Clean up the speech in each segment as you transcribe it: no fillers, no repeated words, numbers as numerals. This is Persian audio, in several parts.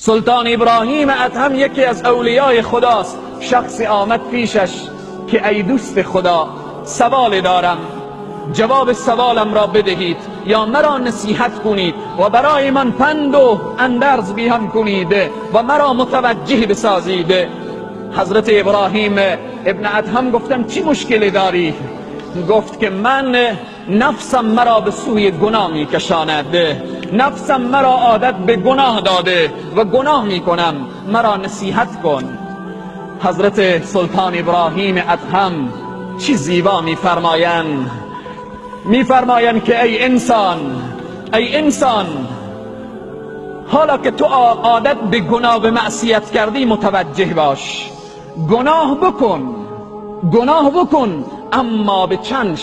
سلطان ابراهیم ادهم یکی از اولیای خداست. شخصی آمد پیشش که ای دوست خدا، سوال دارم، جواب سوالم را بدهید یا مرا نصیحت کنید و برای من پند و اندرز بیان کنید و مرا متوجه بسازید. حضرت ابراهیم ابن ادهم گفتم چی مشکلی داری؟ گفت که من نفسم مرا به سوی گناه می کشاند، نفسم مرا عادت به گناه داده و گناه می کنم، مرا نصیحت کن. حضرت سلطان ابراهیم ادهم چی زیبا می فرمایند که ای انسان، حالا که تو عادت به گناه و معصیت کردی متوجه باش، گناه بکن اما به چند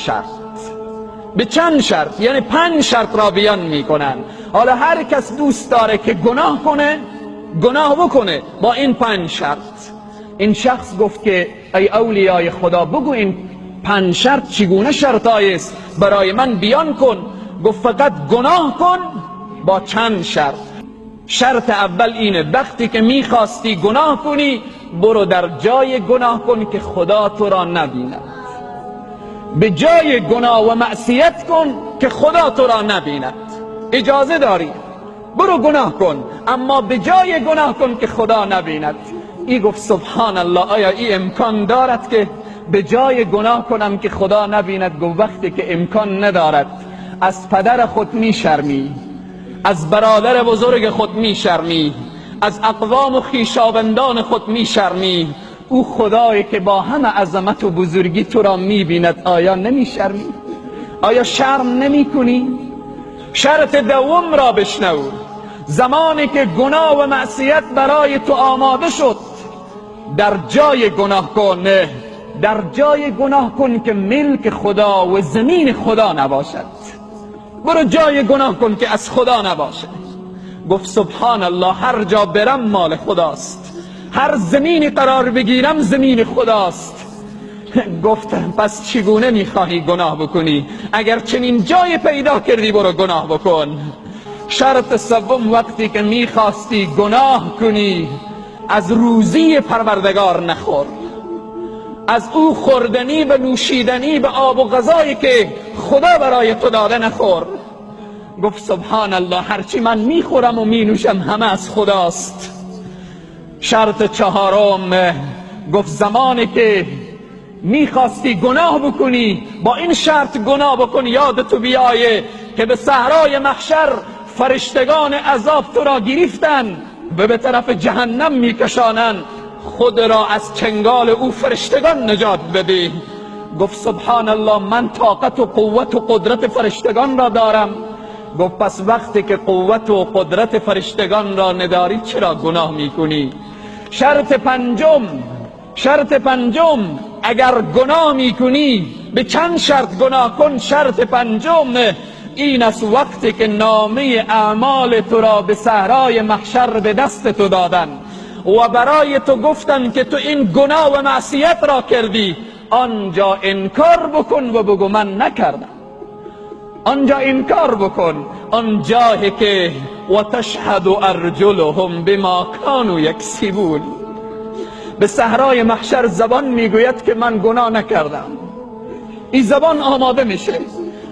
شرط، یعنی 5 شرط را بیان میکنن. حالا هر کس دوست داره که گناه بکنه با این 5 شرط. این شخص گفت که ای اولیای خدا بگو این 5 شرط چگونه شرطایی است برای من بیان کن. گفت فقط گناه کن با چند شرط. شرط اول اینه وقتی که میخواستی گناه کنی برو در جای گناه کن که خدا تو را نبیند. به جای گناه و معصیت کن که خدا تو را نبیند. اجازه داری برو گناه کن اما به جای گناه کن که خدا نبیند. ای گفت سبحان الله، آیا این امکان دارد که به جای گناه کنم که خدا نبیند؟ گفت وقتی که امکان ندارد از پدر خود میشرمی، از برادر بزرگ خود میشرمی، از اقوام و خویشاوندان خود میشرمی، او خدایی که با همه عظمت و بزرگی تو را میبیند آیا نمیشرمی؟ آیا شرم نمی کنی؟ شرط دوم را بشنو. زمانی که گناه و معصیت برای تو آماده شد در جای گناه کن که ملک خدا و زمین خدا نباشد. برو جای گناه کن که از خدا نباشد. گفت سبحان الله، هر جا برم مال خداست، هر زمینی قرار بگیرم زمین خداست. گفتم پس چگونه میخواهی گناه بکنی؟ اگر چنین جای پیدا کردی برو گناه بکن. شرط سوم، وقتی که میخواستی گناه کنی از روزی پروردگار نخور، از او خوردنی و نوشیدنی به آب و غذایی که خدا برای تو داده نخور. گفت سبحان الله، هرچی من میخورم و مینوشم همه از خداست. شرط چهارم، گفت زمانی که میخواستی گناه بکنی با این شرط گناه بکن یادتو بیایه که به صحرای محشر فرشتگان عذاب تو را گرفتن و به طرف جهنم میکشانن، خود را از چنگال او فرشتگان نجات بده. گفت سبحان الله، من طاقت و قوت و قدرت فرشتگان را دارم. گفت پس وقتی که قوت و قدرت فرشتگان را نداری چرا گناه میکنی؟ شرط پنجم، اگر گناه میکنی به چند شرط گناه کن. شرط پنجم این است وقتی که نامه اعمال تو را به صحرای محشر به دست تو دادن و برای تو گفتن که تو این گناه و معصیت را کردی، آنجا انکار بکن و بگو من نکردم. آنجا انکار بکن، آنجایی که و تشهد ارجلهم بما كانوا یکسبون. به صحرای محشر زبان میگوید که من گناه نکردم. این زبان آماده میشه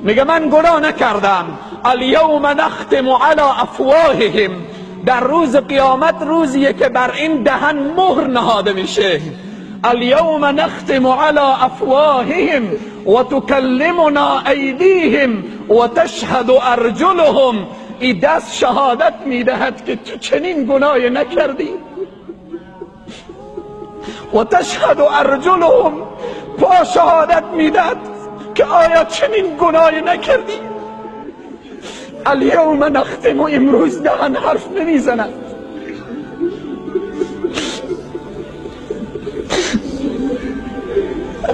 میگه من گناه نکردم. الیوم نختم علی افواههم، در روز قیامت روزیه که بر این دهن مهر نهاده میشه. الیوم نختم علی افواههم و تکلمنا ایدیهم و تشهد ارجلهم. این دست شهادت میدهد که تو چنین گناهی نکردی. و تشهد ارجلهم، پا شهادت میدهد که آیا چنین گناهی نکردی. الیوم نختم، امروز دهن حرف نمیزند.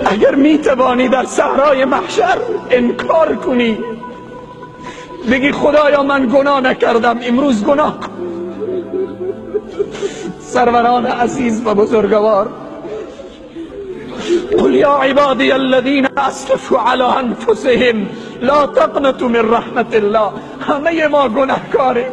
اگر میتوانی در صحرای محشر انکار کنی بگی خدایا من گناه نکردم، امروز گناه کن. سروران عزیز و بزرگوار، قل یا عبادی الذین اسرفوا علی انفسهم لا تقنطوا من رحمت الله. همه ما گناهکاریم.